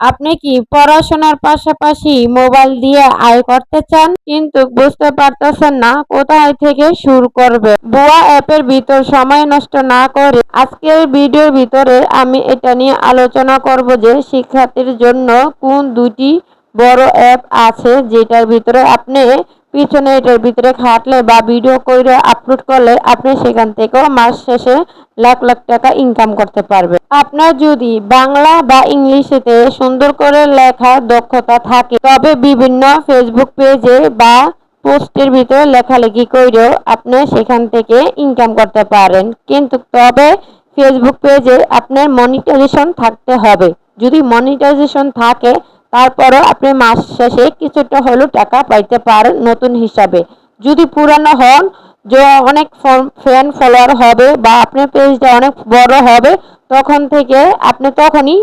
আপনি কি পড়াশোনার পাশাপাশি মোবাইল দিয়ে আয় করতে চান কিন্তু বুঝতে পারতেছেন না কোথায় থেকে শুরু করবে? ভুয়া অ্যাপের ভিতর সময় নষ্ট না করে আজকের ভিডিওর ভিতরে আমি এটা নিয়ে আলোচনা করব যে শিক্ষার্থীর জন্য কোন দুটি বড় অ্যাপ আছে যেটার ভিতরে আপনি পিছনে এটার ভিতরে খাটলে বা ভিডিও করে আপলোড করলে আপনি সেখান থেকেও মাস শেষে লাখ লাখ টাকা ইনকাম করতে পারবেন। আপনার যদি বাংলা বা ইংলিশেতে সুন্দর করে লেখার দক্ষতা থাকে তবে বিভিন্ন ফেসবুক পেজে বা পোস্টের ভিতরে লেখালেখি করেও আপনি সেখান থেকে ইনকাম করতে পারেন, কিন্তু তবে ফেসবুক পেজে আপনার মনিটাইজেশন থাকতে হবে। যদি মনিটাইজেশন থাকে তারপরও আপনি মাস শেষে কিছুটা হলেও টাকা পাইতে পারেন নতুন হিসাবে। যদি পুরানো হন, যে অনেক ফ্যান ফলোয়ার হবে বা আপনার পেজটা অনেক বড় হবে, তখন থেকে আপনি তখনই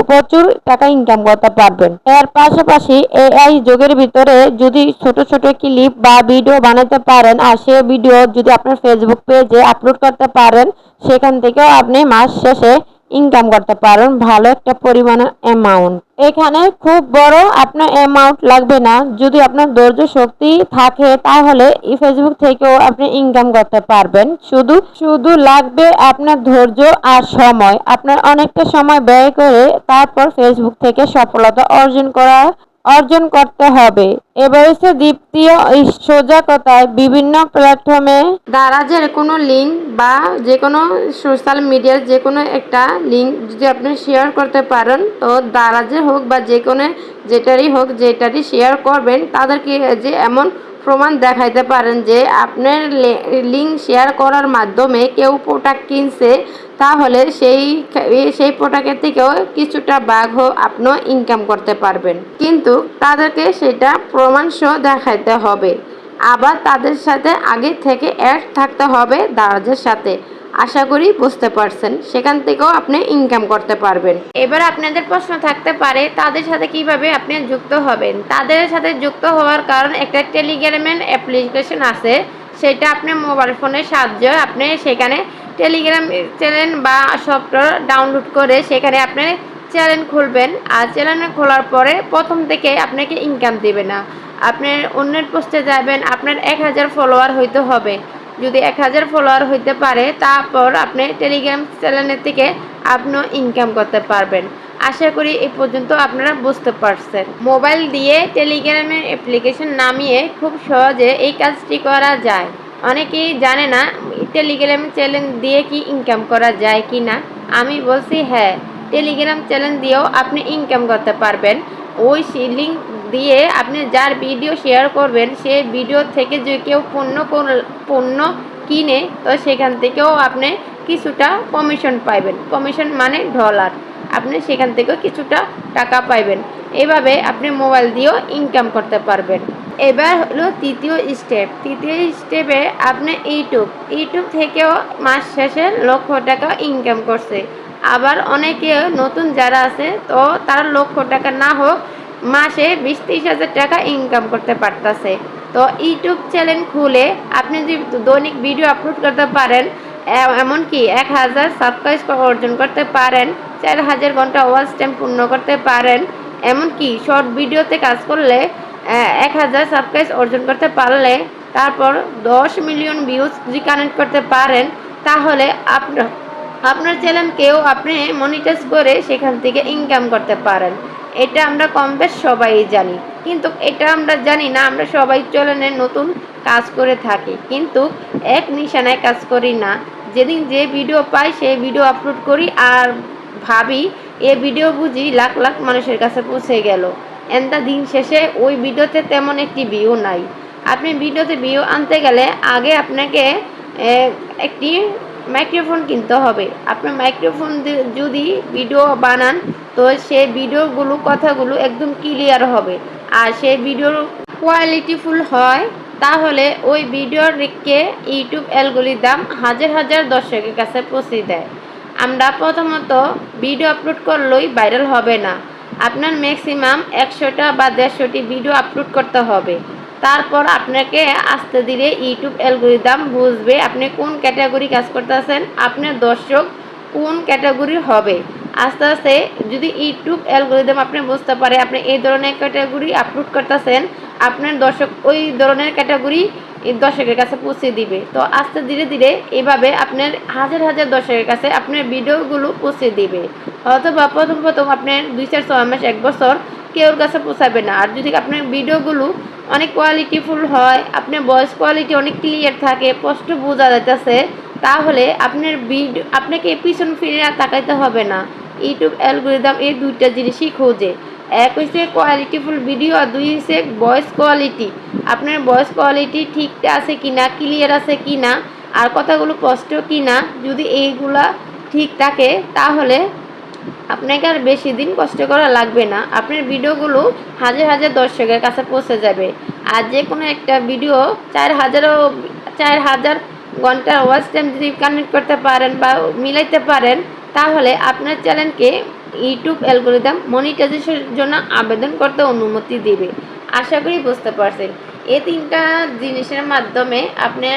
প্রচুর টাকা ইনকাম করতে পারবেন। এর পাশাপাশি এআই যুগের ভিতরে যদি ছোট ছোট ক্লিপ বা ভিডিও বানাতে পারেন আর সে ভিডিও যদি আপনার ফেসবুক পেজে আপলোড করতে পারেন, সেখান থেকেও আপনি মাস শেষে ইনকাম করতে পারেন ভালো একটা পরিমাণের অ্যামাউন্ট। এখানে খুব বড় আপনার অ্যামাউন্ট লাগবে না, যদি আপনার ধৈর্য শক্তি থাকে তাহলে এই ফেসবুক থেকেও আপনি ইনকাম করতে পারবেন। শুধু শুধু লাগবে আপনার ধৈর্য আর সময়। আপনার অনেকটা সময় ব্যয় করে তারপর ফেসবুক থেকে সফলতা অর্জন করতে হবে। এবার হচ্ছে দ্বিতীয় সোজা কথায় বিভিন্ন প্ল্যাটফর্মে দারাজের কোনো লিঙ্ক বা যে কোনো সোশ্যাল মিডিয়ার যে কোনো একটা লিঙ্ক যদি আপনি শেয়ার করতে পারেন, তো দারাজে হোক বা যে কোনো যেটারই শেয়ার করবেন তাদেরকে যে এমন প্রমাণ দেখাইতে পারেন যে আপনার লিঙ্ক শেয়ার করার মাধ্যমে কেউ প্রোডাক্ট কিনছে, তাহলে সেই প্রোডাক্টের থেকেও কিছুটা ভাগ আপনিও ইনকাম করতে পারবেন। কিন্তু তাদেরকে সেটা প্রমাণ সহ দেখাইতে হবে, আবার তাদের সাথে আগে থেকে অ্যাড থাকতে হবে দারাজের সাথে। আশা করি বুঝতে পারছেন, সেখান থেকেও আপনি ইনকাম করতে পারবেন। এবার আপনাদের প্রশ্ন থাকতে পারে তাদের সাথে কিভাবে আপনি যুক্ত হবেন। তাদের সাথে যুক্ত হওয়ার কারণ একটা টেলিগ্রামের অ্যাপ্লিকেশন আছে, সেটা আপনি মোবাইল ফোনের সাহায্যে আপনি সেখানে টেলিগ্রাম চ্যানেল বা সফটওয়্যার ডাউনলোড করে সেখানে আপনি চ্যানেল খুলবেন। আর চ্যানেল খোলার পরে প্রথম থেকে আপনাকে ইনকাম দেবে না, আপনার অন্যের পোস্টে যাবেন, আপনার 1000 ফলোয়ার হইতে হবে। যদি 1000 ফলোয়ার হইতে পারে তারপর আপনি টেলিগ্রাম চ্যানেলের থেকে আপনিও ইনকাম করতে পারবেন। আশা করি এই পর্যন্ত আপনারা বুঝতে পারছেন। মোবাইল দিয়ে টেলিগ্রামের অ্যাপ্লিকেশন নামিয়ে খুব সহজে এই কাজটি করা যায়। অনেকেই জানে না টেলিগ্রাম চ্যানেল দিয়ে কি ইনকাম করা যায় কি না। আমি বলছি হ্যাঁ, টেলিগ্রাম চ্যানেল দিয়েও আপনি ইনকাম করতে পারবেন। ওই লিঙ্ক দিয়ে আপনি যার ভিডিও শেয়ার করবেন সেই ভিডিও থেকে যে কেউ পণ্য কিনে, তো সেখান থেকেও আপনি কিছুটা কমিশন পাইবেন। কমিশন মানে ডলার, আপনি সেখান থেকেও কিছুটা টাকা পাইবেন। এভাবে আপনি মোবাইল দিয়েও ইনকাম করতে পারবেন। এবার হলো তৃতীয় স্টেপে আপনি ইউটিউব থেকেও মাস শেষে লক্ষ টাকা ইনকাম করছে। আবার অনেকে নতুন যারা আছে, তো তার লক্ষ টাকা না হোক মাসে 20-30 হাজার টাকা ইনকাম করতে পারতেছে। তো ইউটিউব চ্যানেল খুলে আপনি যদি দৈনিক ভিডিও আপলোড করতে পারেন, এমনকি 1000 সাবস্ক্রাইব অর্জন করতে পারেন, 4000 ঘন্টা ওয়াচ টাইম পূর্ণ করতে পারেন, এমনকি শর্ট ভিডিওতে কাজ করলে 1000 সাবস্ক্রাইব অর্জন করতে পারলে তারপর 10 মিলিয়ন ভিউজ যদি কানেক্ট করতে পারেন, তাহলে আপনার চ্যানেলকেও আপনি মনিটাইজ করে সেখান থেকে ইনকাম করতে পারেন। এটা আমরা কম বেশ সবাই জানি, কিন্তু এটা আমরা জানি না আমরা সবাই চ্যানেলে নতুন কাজ করে থাকি, কিন্তু এক নিশানায় কাজ করি না। যেদিন যে ভিডিও পাই সেই ভিডিও আপলোড করি আর ভাবি এ ভিডিও বুঝি লাখ লাখ মানুষের কাছে পৌঁছে গেল। এন্দা দিন শেষে ওই ভিডিওতে তেমন একটি ভিউ নাই। আপনি ভিডিওতে ভিউ আনতে গেলে আগে আপনাকে একটি মাইক্রোফোন কিনতে হবে। আপনার মাইক্রোফোন যদি ভিডিও বানান, তো সেই কথাগুলো একদম ক্লিয়ার হবে আর সেই ভিডিওর কোয়ালিটিফুল হয়, তাহলে ওই ভিডিওর রেখে ইউটিউব অ্যালগরিদম হাজার হাজার দর্শকের কাছে পৌঁছে দেয়। আমরা প্রথমত ভিডিও আপলোড করলেই ভাইরাল হবে না, আপনার ম্যাক্সিমাম 100টা বা 150টি ভিডিও আপলোড করতে হবে। তারপর আপনাকে আস্তে ধীরে ইউটিউব অ্যালগরিদম বুঝবে আপনি কোন ক্যাটাগরি কাজ করতেছেন, আপনার দর্শক কোন ক্যাটাগরি হবে। আস্তে আস্তে যদি ইউটিউব অ্যালগরিদম আপনি বুঝতে পারে আপনি এই ধরনের ক্যাটাগরি আপলোড করতেছেন, আপনার দর্শক ওই ধরনের ক্যাটাগরি দর্শকের কাছে পৌঁছে দিবে। তো আস্তে ধীরে ধীরে এভাবে আপনার হাজার হাজার দর্শকের কাছে আপনার ভিডিওগুলো পৌঁছে দিবে। অথবা প্রথম প্রথম আপনার 2-4-6 মাস 1 বছর কেউর কাছে পৌঁছাবে না। আর যদি আপনার ভিডিওগুলো অনেক কোয়ালিটিফুল হয়, আপনার ভয়েস কোয়ালিটি অনেক ক্লিয়ার থাকে, স্পষ্ট বোঝা যাইতেছে, তাহলে আপনার ভিডিও আপনাকে পিছন ফিরে আর তাকাইতে হবে না। ইউটিউব অ্যালগরিদম এই দুইটা জিনিসই খোঁজে। এক হচ্ছে কোয়ালিটিফুল ভিডিও আর দুই হচ্ছে ভয়েস কোয়ালিটি। আপনার ভয়েস কোয়ালিটি ঠিক আছে কিনা, ক্লিয়ার আছে কিনা, আর কথাগুলো স্পষ্ট কিনা, যদি এইগুলা ঠিক থাকে তাহলে আপনাকে আর বেশি দিন কষ্ট করা লাগবে না। আপনার ভিডিওগুলো হাজার হাজার দর্শকের কাছে পৌঁছে যাবে। আর যে কোনো একটা ভিডিও 4,000 ঘন্টার ওয়াচ টাইম যদি কানেক্ট করতে পারেন বা মিলাইতে পারেন, তাহলে আপনার চ্যানেলকে ইউটিউব অ্যালগরিদম মনিটাইজেশনের জন্য আবেদন করতে অনুমতি দিবে। আশা করি বুঝতে পারছেন। এই 3টা জিনিসের মাধ্যমে আপনি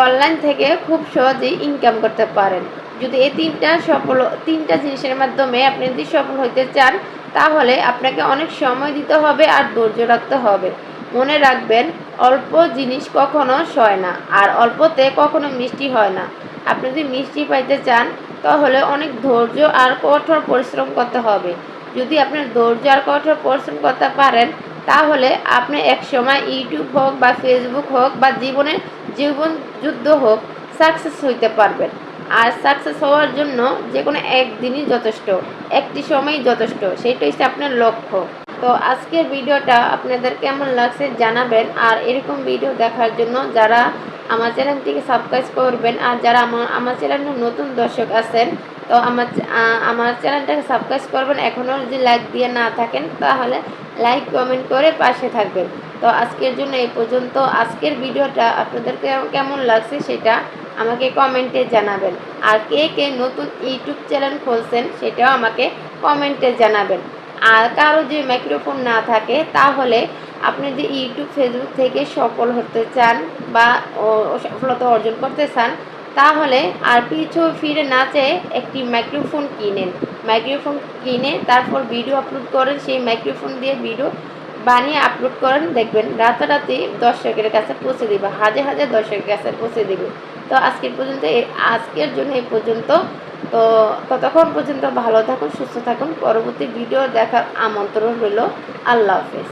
অনলাইন থেকে খুব সহজেই ইনকাম করতে পারেন। যদি এই 3টা জিনিসের মাধ্যমে আপনি যদি সফল হতে চান, তাহলে আপনাকে অনেক সময় দিতে হবে আর ধৈর্য রাখতে হবে। মনে রাখবেন, অল্প জিনিস কখনো সয় না, আর অল্পতে কখনো মিষ্টি হয় না। আপনি যদি মিষ্টি পাইতে চান, তাহলে অনেক ধৈর্য আর কঠোর পরিশ্রম করতে হবে। যদি আপনি ধৈর্য আর কঠোর পরিশ্রম করতে পারেন, তাহলে আপনি একসময় ইউটিউব হোক বা ফেসবুক হোক বা জীবন যুদ্ধ হোক, সাকসেস হইতে পারবেন। আর সাকসেস হওয়ার জন্য যে কোনো একদিনই যথেষ্ট, একটি সময়ই যথেষ্ট, সেইটা হচ্ছে আপনার লক্ষ্য। তো আজকের ভিডিওটা আপনাদের কেমন লাগছে জানাবেন। আর এরকম ভিডিও দেখার জন্য যারা আমার চ্যানেলটিকে সাবস্ক্রাইব করবেন, আর যারা আমার চ্যানেলের নতুন দর্শক আছেন, তো আমার চ্যানেলটাকে সাবস্ক্রাইব করবেন। এখনও যদি লাইক দিয়ে না থাকেন, তাহলে লাইক কমেন্ট করে পাশে থাকবেন। তো আজকের জন্য এই পর্যন্ত। আজকের ভিডিওটা আপনাদের কেমন লাগছে সেটা আমাকে কমেন্টে জানাবেন। আর কে কে নতুন ইউটিউব চ্যানেল খুলছেন সেটাও আমাকে কমেন্টে জানাবেন। আর কারো যে মাইক্রোফোন না থাকে, তাহলে আপনি যদি ইউটিউব ফেসবুক থেকে সফল হতে চান বা সফলতা অর্জন করতে চান, তাহলে আর পিছু ফিরে না চেয়ে একটি মাইক্রোফোন কিনে তারপর ভিডিও আপলোড করেন। সেই মাইক্রোফোন দিয়ে ভিডিও বানিয়ে আপলোড করেন, দেখবেন রাতারাতি দর্শকের কাছে পৌঁছে দিবে, হাজার হাজার দর্শকের কাছে পৌঁছে দিবে। তো আজকের জন্য এই পর্যন্ত। তো ততক্ষণ পর্যন্ত ভালো থাকুন, সুস্থ থাকুন। পরবর্তী ভিডিও দেখার আমন্ত্রণ রইল। আল্লাহ হাফেজ।